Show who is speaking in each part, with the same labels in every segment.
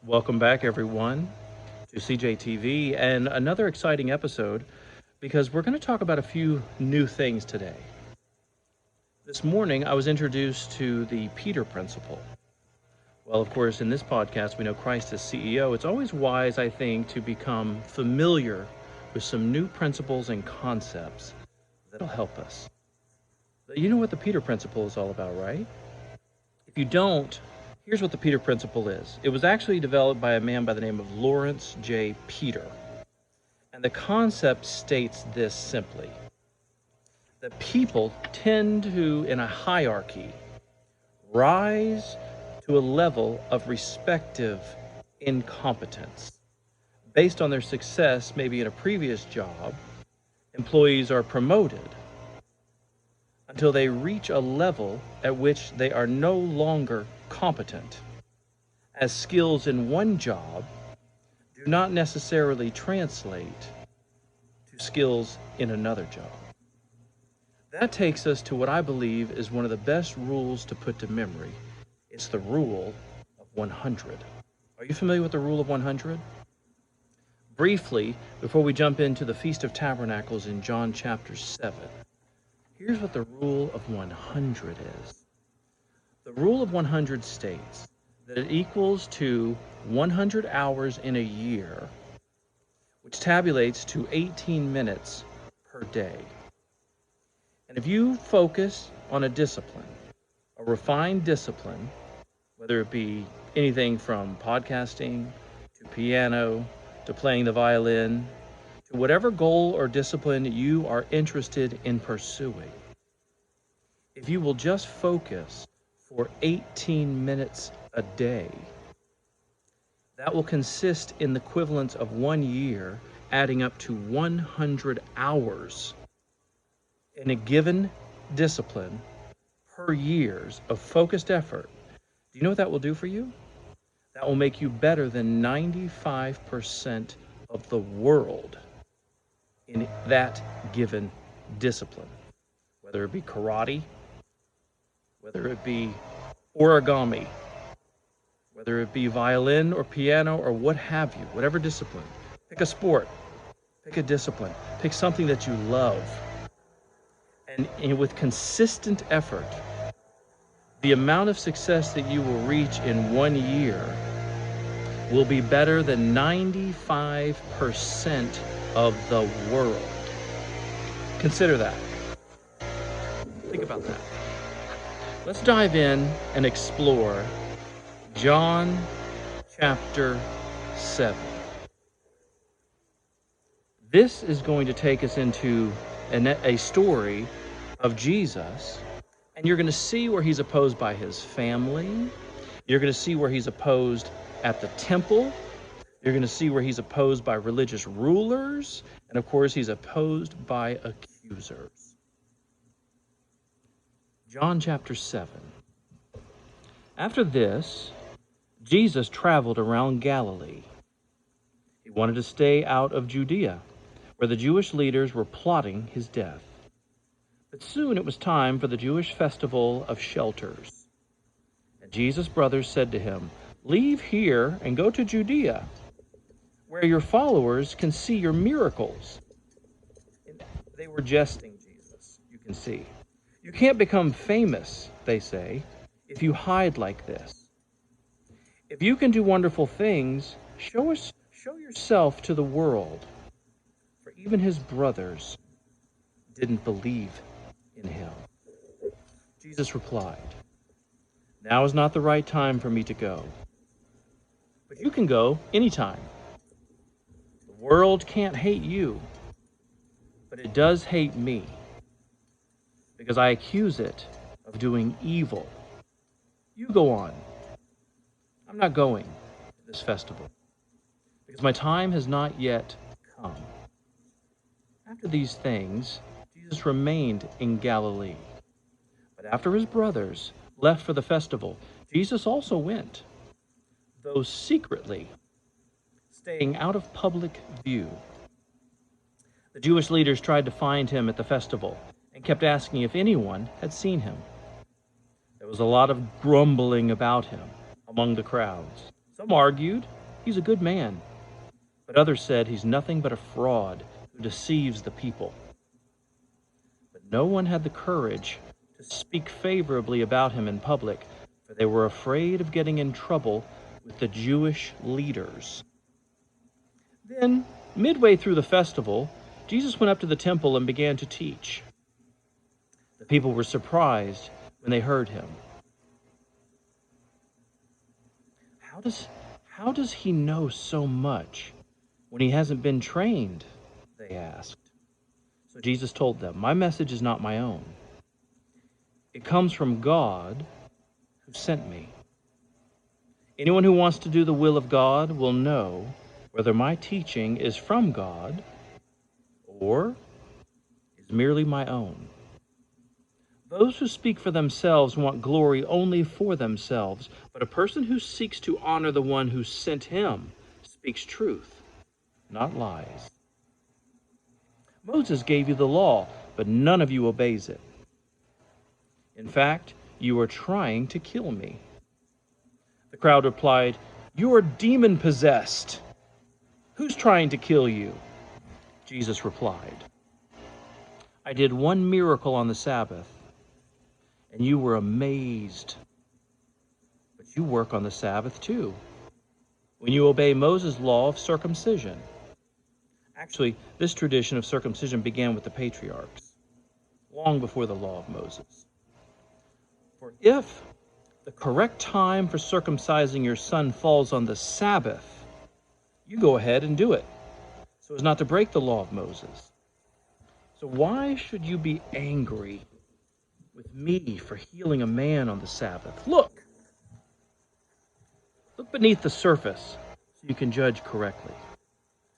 Speaker 1: Welcome back, everyone, to CJTV and another exciting episode because we're going to talk about a few new things today. This morning, I was introduced to the Peter principle. Well, of course, in this podcast, we know Christ is CEO. It's always wise, I think, to become familiar with some new principles and concepts that'll help us. You know what the Peter principle is all about, right? If you don't, here's what the Peter principle is. It was actually developed by a man by the name of Lawrence J. Peter. And the concept states this simply: that people tend to, in a hierarchy, rise to a level of respective incompetence. Based on their success, maybe in a previous job, employees are promoted until they reach a level at which they are no longer competent, as skills in one job do not necessarily translate to skills in another job. That takes us to what I believe is one of the best rules to put to memory. It's the rule of 100. Are you familiar with the rule of 100? Briefly, before we jump into the Feast of Tabernacles in John chapter 7, here's what the rule of 100 is. The rule of 100 states that it equals to 100 hours in a year, which tabulates to 18 minutes per day. And if you focus on a discipline, a refined discipline, whether it be anything from podcasting to piano to playing the violin, to whatever goal or discipline you are interested in pursuing, if you will just focus for 18 minutes a day, that will consist in the equivalent of 1 year, adding up to 100 hours in a given discipline per years of focused effort. Do you know what that will do for you? That will make you better than 95% of the world in that given discipline, whether it be karate, whether it be origami, whether it be violin or piano or what have you, whatever discipline. Pick a sport, pick a discipline, pick something that you love. And with consistent effort, the amount of success that you will reach in 1 year will be better than 95% of the world. Consider that. Think about that. Let's dive in and explore John chapter 7. This is going to take us into a story of Jesus, and you're going to see where he's opposed by his family. You're going to see where he's opposed at the temple. You're going to see where he's opposed by religious rulers. And of course, he's opposed by accusers. John chapter 7. After this, Jesus traveled around Galilee. He wanted to stay out of Judea, where the Jewish leaders were plotting his death. But soon it was time for the Jewish festival of shelters. And Jesus' brothers said to him, "Leave here and go to Judea, where your followers can see your miracles." And they were jesting Jesus, you can see. "You can't become famous," they say, "if you hide like this. If you can do wonderful things, show yourself to the world." For even his brothers didn't believe in him. Jesus replied, "Now is not the right time for me to go, but you can go anytime. The world can't hate you, but it does hate me, because I accuse it of doing evil. You go on. I'm not going to this festival, because my time has not yet come." After these things, Jesus remained in Galilee. But after his brothers left for the festival, Jesus also went, though secretly, staying out of public view. The Jewish leaders tried to find him at the festival and kept asking if anyone had seen him. There was a lot of grumbling about him among the crowds, Some argued, "He's a good man." But others said, "He's nothing but a fraud who deceives the people." But no one had the courage to speak favorably about him in public, for they were afraid of getting in trouble with the Jewish leaders. Then, midway through the festival, Jesus went up to the temple and began to teach. The people were surprised when they heard him. How does he know so much when he hasn't been trained?" they asked. So Jesus told them, "My message is not my own. It comes from God who sent me. Anyone who wants to do the will of God will know whether my teaching is from God or is merely my own. Those who speak for themselves want glory only for themselves, but a person who seeks to honor the one who sent him speaks truth, not lies. Moses gave you the law, but none of you obeys it. In fact, you are trying to kill me." The crowd replied, "You are demon-possessed. Who's trying to kill you?" Jesus replied, "I did one miracle on the Sabbath, and you were amazed. But you work on the Sabbath too, when you obey Moses' law of circumcision." Actually, this tradition of circumcision began with the patriarchs, long before the law of Moses. For if the correct time for circumcising your son falls on the Sabbath, you go ahead and do it, so as not to break the law of Moses. So why should you be angry with me for healing a man on the Sabbath? Look beneath the surface so you can judge correctly.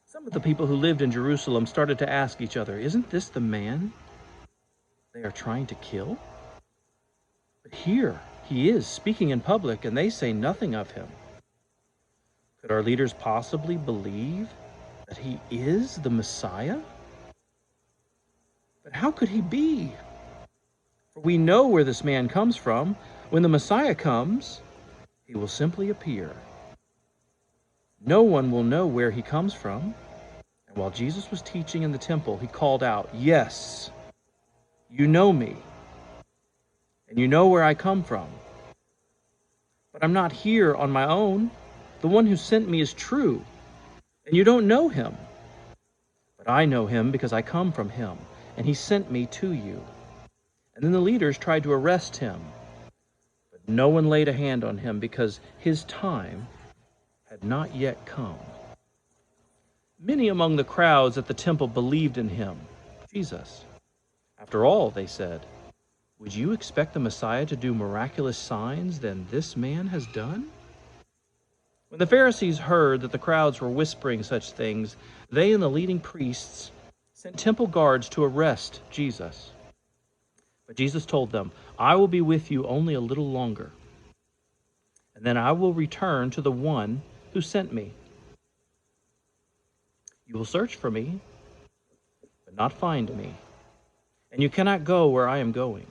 Speaker 1: Some of the people who lived in Jerusalem started to ask each other, "Isn't this the man they are trying to kill? But here he is speaking in public, and they say nothing of him. Could our leaders possibly believe that he is the Messiah? But how could he be? For we know where this man comes from. When the Messiah comes, he will simply appear. No one will know where he comes from." And while Jesus was teaching in the temple, he called out, "Yes, you know me, and you know where I come from. But I'm not here on my own. The one who sent me is true, and you don't know him. But I know him because I come from him, and he sent me to you." And then the leaders tried to arrest him, but no one laid a hand on him because his time had not yet come. Many among the crowds at the temple believed in him, Jesus. "After all," they said, "would you expect the Messiah to do miraculous signs than this man has done?" When the Pharisees heard that the crowds were whispering such things, they and the leading priests sent temple guards to arrest Jesus. But Jesus told them, "I will be with you only a little longer, and then I will return to the one who sent me. You will search for me, but not find me, and you cannot go where I am going."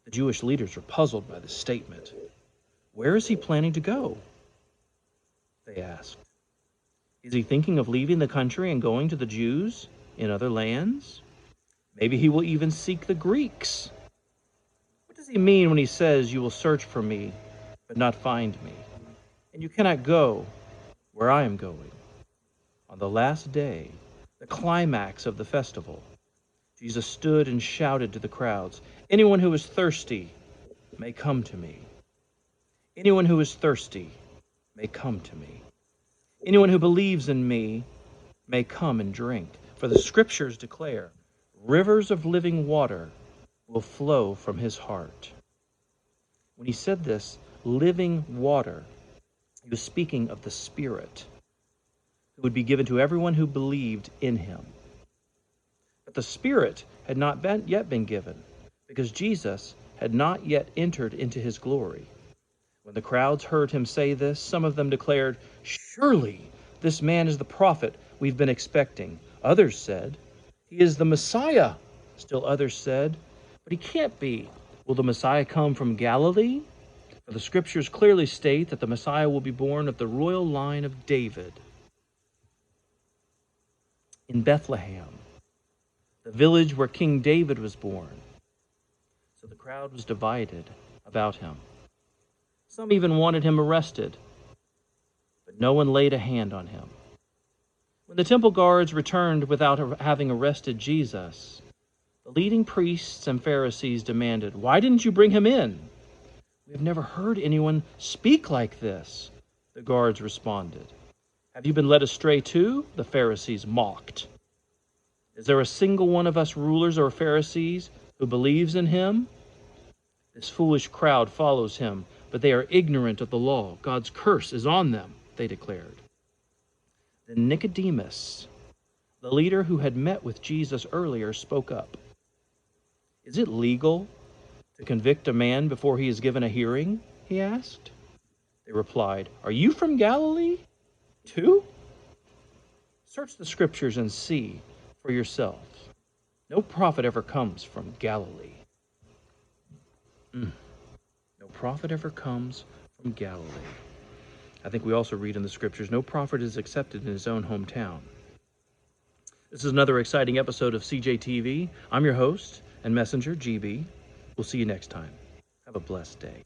Speaker 1: The Jewish leaders were puzzled by this statement. "Where is he planning to go?" they asked. "Is he thinking of leaving the country and going to the Jews in other lands? Maybe he will even seek the Greeks. What does he mean when he says, 'You will search for me, but not find me, and you cannot go where I am going'?" On the last day, the climax of the festival, Jesus stood and shouted to the crowds, "Anyone who is thirsty may come to me. Anyone who is thirsty may come to me. Anyone who believes in me may come and drink. For the scriptures declare, rivers of living water will flow from his heart." When he said this, living water, he was speaking of the Spirit, who would be given to everyone who believed in him. But the Spirit had not yet been given, because Jesus had not yet entered into his glory. When the crowds heard him say this, some of them declared, "Surely this man is the prophet we've been expecting." Others said, "He is the Messiah." Still others said, "But he can't be. Will the Messiah come from Galilee? For the scriptures clearly state that the Messiah will be born of the royal line of David in Bethlehem, the village where King David was born. So the crowd was divided about him. Some even wanted him arrested, but no one laid a hand on him. When the temple guards returned without having arrested Jesus, the leading priests and Pharisees demanded, "Why didn't you bring him in?" "We have never heard anyone speak like this," the guards responded. "Have you been led astray too?" the Pharisees mocked. "Is there a single one of us rulers or Pharisees who believes in him? This foolish crowd follows him, but they are ignorant of the law. God's curse is on them," they declared. Then Nicodemus, the leader who had met with Jesus earlier, spoke up. "Is it legal to convict a man before he is given a hearing?" he asked. They replied, "Are you from Galilee too? Search the scriptures and see for yourselves. No prophet ever comes from Galilee." No prophet ever comes from Galilee. I think we also read in the scriptures, no prophet is accepted in his own hometown. This is another exciting episode of CJTV. I'm your host and messenger, GB. We'll see you next time. Have a blessed day.